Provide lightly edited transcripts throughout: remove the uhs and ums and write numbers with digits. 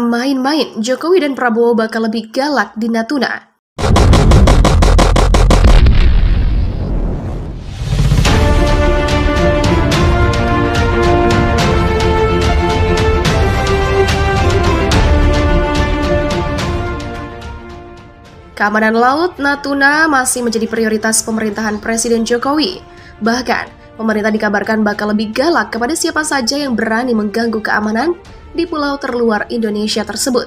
main-main, Jokowi dan Prabowo bakal lebih galak di Natuna. Keamanan laut Natuna masih menjadi prioritas pemerintahan Presiden Jokowi. Bahkan, pemerintah dikabarkan bakal lebih galak kepada siapa saja yang berani mengganggu keamanan di pulau terluar Indonesia tersebut.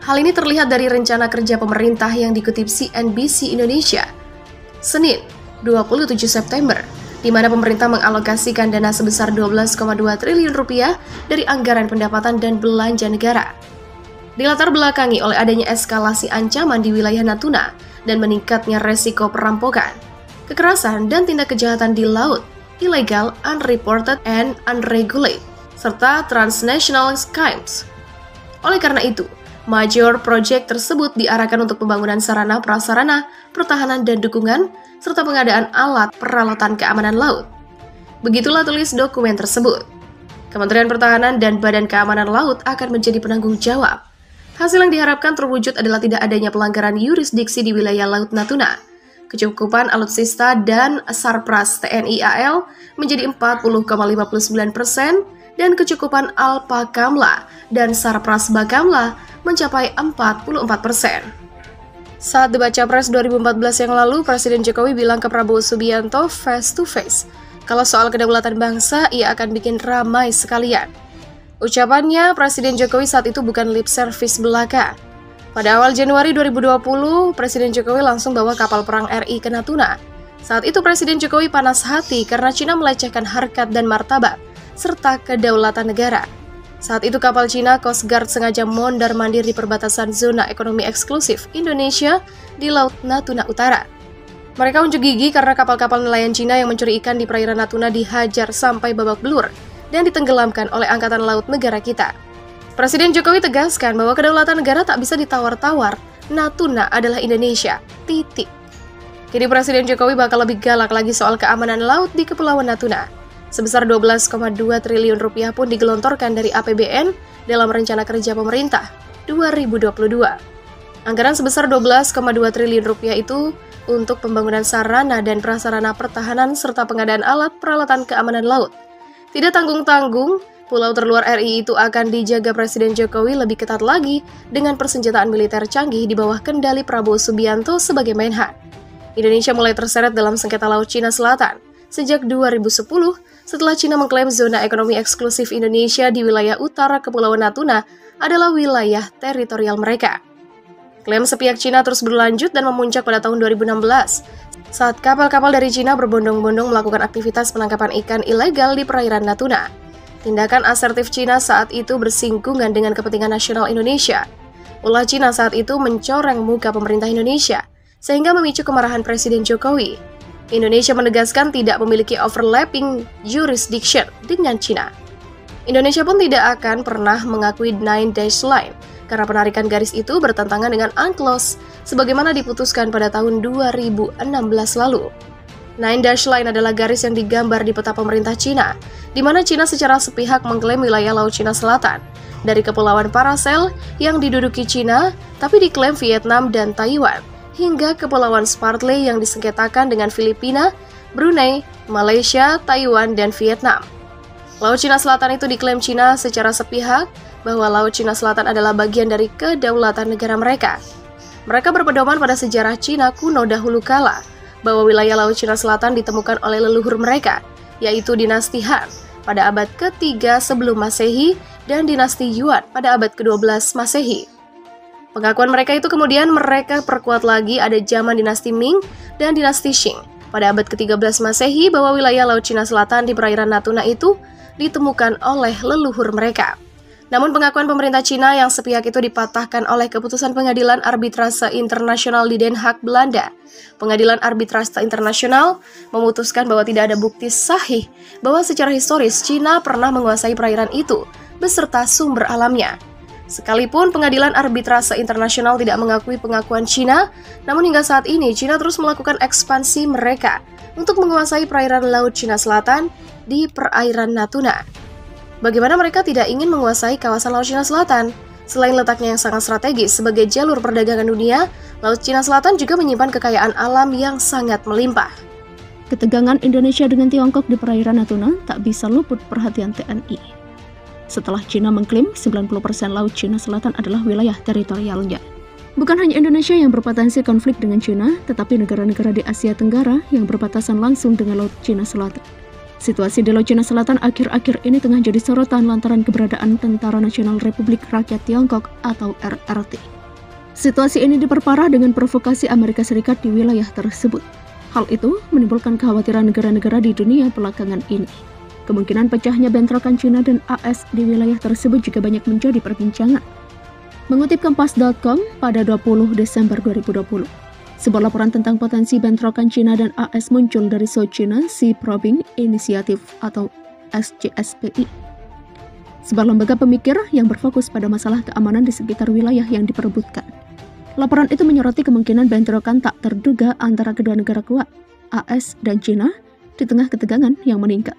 Hal ini terlihat dari rencana kerja pemerintah yang dikutip CNBC Indonesia, Senin 27 September, di mana pemerintah mengalokasikan dana sebesar 12,2 triliun rupiah dari anggaran pendapatan dan belanja negara. Dilatar belakangi oleh adanya eskalasi ancaman di wilayah Natuna dan meningkatnya resiko perampokan, kekerasan, dan tindak kejahatan di laut, illegal, unreported, and unregulated, serta transnational crimes. Oleh karena itu, major project tersebut diarahkan untuk pembangunan sarana prasarana, pertahanan dan dukungan, serta pengadaan alat peralatan keamanan laut. Begitulah tulis dokumen tersebut. Kementerian Pertahanan dan Badan Keamanan Laut akan menjadi penanggung jawab. Hasil yang diharapkan terwujud adalah tidak adanya pelanggaran yurisdiksi di wilayah Laut Natuna. Kecukupan alutsista dan Sarpras TNI AL menjadi 40,59%, dan kecukupan Alpa Kamla dan Sarpras Bakamla mencapai 44%. Saat debat Capres 2014 yang lalu, Presiden Jokowi bilang ke Prabowo Subianto face to face, kalau soal kedaulatan bangsa, ia akan bikin ramai sekalian. Ucapannya, Presiden Jokowi saat itu bukan lip service belaka. Pada awal Januari 2020, Presiden Jokowi langsung bawa kapal perang RI ke Natuna. Saat itu Presiden Jokowi panas hati karena Cina melecehkan harkat dan martabat, serta kedaulatan negara. Saat itu kapal Cina Coast Guard sengaja mondar-mandir di perbatasan zona ekonomi eksklusif Indonesia di Laut Natuna Utara. Mereka unjuk gigi karena kapal-kapal nelayan Cina yang mencuri ikan di perairan Natuna dihajar sampai babak belur dan ditenggelamkan oleh Angkatan Laut negara kita. Presiden Jokowi tegaskan bahwa kedaulatan negara tak bisa ditawar-tawar. Natuna adalah Indonesia. Titik. Kini Presiden Jokowi bakal lebih galak lagi soal keamanan laut di Kepulauan Natuna. Sebesar 12,2 triliun rupiah pun digelontorkan dari APBN dalam rencana kerja pemerintah 2022. Anggaran sebesar 12,2 triliun rupiah itu untuk pembangunan sarana dan prasarana pertahanan serta pengadaan alat peralatan keamanan laut. Tidak tanggung-tanggung, pulau terluar RI itu akan dijaga Presiden Jokowi lebih ketat lagi dengan persenjataan militer canggih di bawah kendali Prabowo Subianto sebagai Menhan. Indonesia mulai terseret dalam sengketa Laut Cina Selatan sejak 2010 setelah Cina mengklaim zona ekonomi eksklusif Indonesia di wilayah utara Kepulauan Natuna adalah wilayah teritorial mereka. Klaim sepihak Cina terus berlanjut dan memuncak pada tahun 2016 saat kapal-kapal dari Cina berbondong-bondong melakukan aktivitas penangkapan ikan ilegal di perairan Natuna. Tindakan asertif Cina saat itu bersinggungan dengan kepentingan nasional Indonesia. Ulah Cina saat itu mencoreng muka pemerintah Indonesia, sehingga memicu kemarahan Presiden Jokowi. Indonesia menegaskan tidak memiliki overlapping jurisdiction dengan Cina. Indonesia pun tidak akan pernah mengakui Nine Dash Line, karena penarikan garis itu bertentangan dengan UNCLOS, sebagaimana diputuskan pada tahun 2016 lalu. Nine Dash Line adalah garis yang digambar di peta pemerintah Cina, di mana Cina secara sepihak mengklaim wilayah Laut Cina Selatan dari Kepulauan Paracel yang diduduki Cina, tapi diklaim Vietnam dan Taiwan, hingga Kepulauan Spratly yang disengketakan dengan Filipina, Brunei, Malaysia, Taiwan, dan Vietnam. Laut Cina Selatan itu diklaim Cina secara sepihak bahwa Laut Cina Selatan adalah bagian dari kedaulatan negara mereka. Mereka berpedoman pada sejarah Cina kuno dahulu kala, bahwa wilayah Laut Cina Selatan ditemukan oleh leluhur mereka, yaitu dinasti Han pada abad ke-3 sebelum Masehi dan dinasti Yuan pada abad ke-12 Masehi. Pengakuan mereka itu kemudian mereka perkuat lagi ada zaman dinasti Ming dan dinasti Qing pada abad ke-13 Masehi bahwa wilayah Laut Cina Selatan di perairan Natuna itu ditemukan oleh leluhur mereka. Namun pengakuan pemerintah Cina yang sepihak itu dipatahkan oleh keputusan Pengadilan Arbitrase Internasional di Den Haag, Belanda. Pengadilan Arbitrase Internasional memutuskan bahwa tidak ada bukti sahih bahwa secara historis Cina pernah menguasai perairan itu beserta sumber alamnya. Sekalipun Pengadilan Arbitrase Internasional tidak mengakui pengakuan Cina, namun hingga saat ini Cina terus melakukan ekspansi mereka untuk menguasai perairan Laut Cina Selatan di perairan Natuna. Bagaimana mereka tidak ingin menguasai kawasan Laut Cina Selatan? Selain letaknya yang sangat strategis sebagai jalur perdagangan dunia, Laut Cina Selatan juga menyimpan kekayaan alam yang sangat melimpah. Ketegangan Indonesia dengan Tiongkok di perairan Natuna tak bisa luput perhatian TNI. Setelah Cina mengklaim 90% Laut Cina Selatan adalah wilayah teritorialnya. Bukan hanya Indonesia yang berpotensi konflik dengan Cina, tetapi negara-negara di Asia Tenggara yang berbatasan langsung dengan Laut Cina Selatan. Situasi di Laut Cina Selatan akhir-akhir ini tengah jadi sorotan lantaran keberadaan Tentara Nasional Republik Rakyat Tiongkok atau RRT. Situasi ini diperparah dengan provokasi Amerika Serikat di wilayah tersebut. Hal itu menimbulkan kekhawatiran negara-negara di dunia belakangan ini. Kemungkinan pecahnya bentrokan Cina dan AS di wilayah tersebut juga banyak menjadi perbincangan. Mengutip Kompas.com pada 20 Desember 2020, sebuah laporan tentang potensi bentrokan Cina dan AS muncul dari South China Sea Probing Initiative atau SCSPI, sebuah lembaga pemikir yang berfokus pada masalah keamanan di sekitar wilayah yang diperebutkan. Laporan itu menyoroti kemungkinan bentrokan tak terduga antara kedua negara kuat, AS dan Cina, di tengah ketegangan yang meningkat.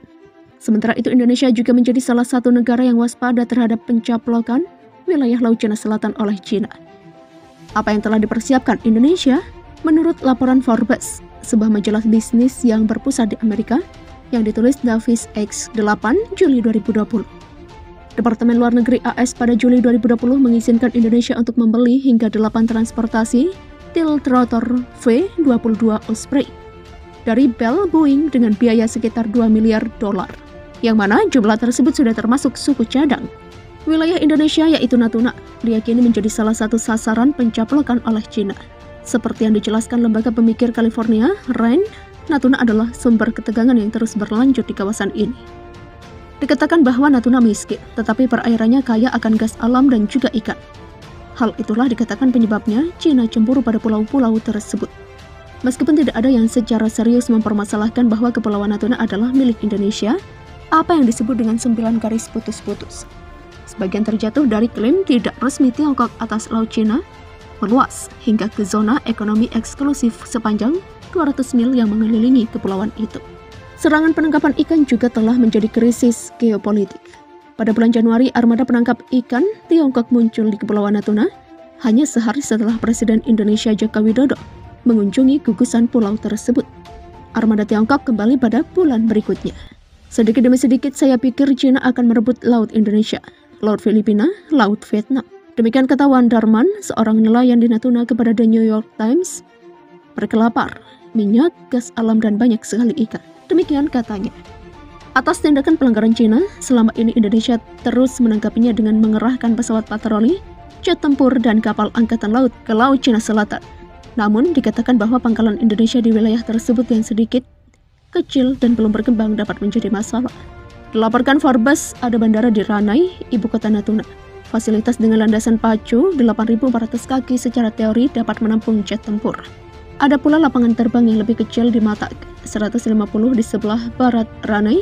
Sementara itu, Indonesia juga menjadi salah satu negara yang waspada terhadap pencaplokan wilayah Laut Cina Selatan oleh Cina. Apa yang telah dipersiapkan Indonesia? Menurut laporan Forbes, sebuah majalah bisnis yang berpusat di Amerika, yang ditulis Davis X 8 Juli 2020. Departemen Luar Negeri AS pada Juli 2020 mengizinkan Indonesia untuk membeli hingga 8 transportasi tiltrotor V-22 Osprey dari Bell Boeing dengan biaya sekitar $2 miliar, yang mana jumlah tersebut sudah termasuk suku cadang. Wilayah Indonesia yaitu Natuna diyakini menjadi salah satu sasaran pencaplokan oleh Cina. Seperti yang dijelaskan lembaga pemikir California, RAND, Natuna adalah sumber ketegangan yang terus berlanjut di kawasan ini. Dikatakan bahwa Natuna miskin, tetapi perairannya kaya akan gas alam dan juga ikan. Hal itulah dikatakan penyebabnya Cina cemburu pada pulau-pulau tersebut. Meskipun tidak ada yang secara serius mempermasalahkan bahwa Kepulauan Natuna adalah milik Indonesia, apa yang disebut dengan 9 garis putus-putus. Sebagian terjatuh dari klaim tidak resmi Tiongkok atas Laut Cina, meluas hingga ke zona ekonomi eksklusif sepanjang 200 mil yang mengelilingi kepulauan itu. Serangan penangkapan ikan juga telah menjadi krisis geopolitik. Pada bulan Januari, armada penangkap ikan Tiongkok muncul di Kepulauan Natuna hanya sehari setelah Presiden Indonesia Joko Widodo mengunjungi gugusan pulau tersebut. Armada Tiongkok kembali pada bulan berikutnya. Sedikit demi sedikit saya pikir Cina akan merebut Laut Indonesia, Laut Filipina, Laut Vietnam. Demikian kata Wan Darman, seorang nelayan di Natuna kepada The New York Times. Mereka lapar, minyak, gas alam, dan banyak sekali ikan. Demikian katanya. Atas tindakan pelanggaran Cina, selama ini Indonesia terus menanggapinya dengan mengerahkan pesawat patroli, jet tempur, dan kapal angkatan laut ke Laut Cina Selatan. Namun, dikatakan bahwa pangkalan Indonesia di wilayah tersebut yang sedikit, kecil, dan belum berkembang dapat menjadi masalah. Dilaporkan Forbes, ada bandara di Ranai, ibu kota Natuna. Fasilitas dengan landasan pacu 8.400 kaki secara teori dapat menampung jet tempur. Ada pula lapangan terbang yang lebih kecil di Matak, 150 di sebelah barat Ranai,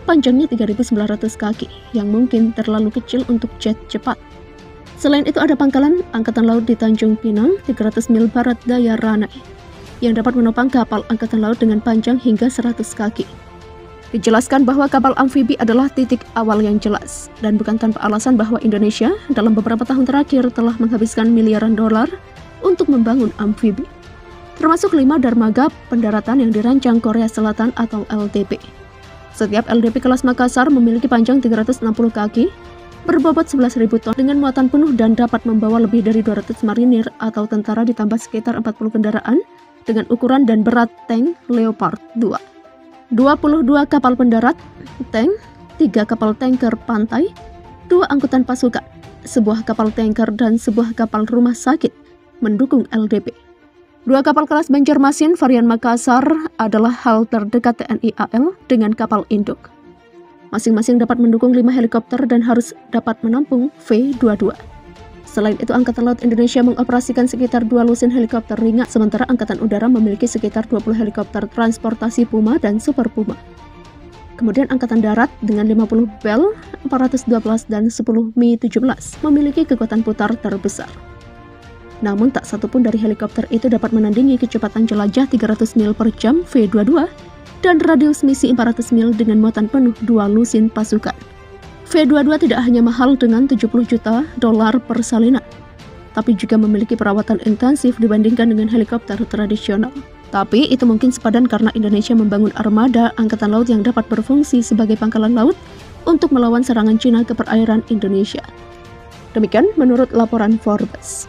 panjangnya 3.900 kaki, yang mungkin terlalu kecil untuk jet cepat. Selain itu ada pangkalan Angkatan Laut di Tanjung Pinang, 300 mil barat daya Ranai, yang dapat menopang kapal Angkatan Laut dengan panjang hingga 100 kaki. Dijelaskan bahwa kapal amfibi adalah titik awal yang jelas, dan bukan tanpa alasan bahwa Indonesia dalam beberapa tahun terakhir telah menghabiskan miliaran dolar untuk membangun amfibi, termasuk 5 dermaga pendaratan yang dirancang Korea Selatan atau LDP. Setiap LDP kelas Makassar memiliki panjang 360 kaki, berbobot 11.000 ton dengan muatan penuh dan dapat membawa lebih dari 200 marinir atau tentara ditambah sekitar 40 kendaraan dengan ukuran dan berat tank Leopard 2. 22 kapal pendarat, tank, 3 kapal tanker pantai, 2 angkutan pasukan, sebuah kapal tanker dan sebuah kapal rumah sakit mendukung LDP. 2 kapal kelas Banjarmasin varian Makassar adalah hal terdekat TNI AL dengan kapal induk. Masing-masing dapat mendukung 5 helikopter dan harus dapat menampung V-22. Selain itu, Angkatan Laut Indonesia mengoperasikan sekitar 2 lusin helikopter ringan, sementara Angkatan Udara memiliki sekitar 20 helikopter transportasi Puma dan Super Puma. Kemudian Angkatan Darat dengan 50 Bell 412 dan 10 Mi-17 memiliki kekuatan putar terbesar. Namun tak satupun dari helikopter itu dapat menandingi kecepatan jelajah 300 mil per jam V-22 dan radius misi 400 mil dengan muatan penuh 2 lusin pasukan. V-22 tidak hanya mahal dengan 70 juta dolar per salinan, tapi juga memiliki perawatan intensif dibandingkan dengan helikopter tradisional. Tapi itu mungkin sepadan karena Indonesia membangun armada angkatan laut yang dapat berfungsi sebagai pangkalan laut untuk melawan serangan Cina ke perairan Indonesia. Demikian menurut laporan Forbes.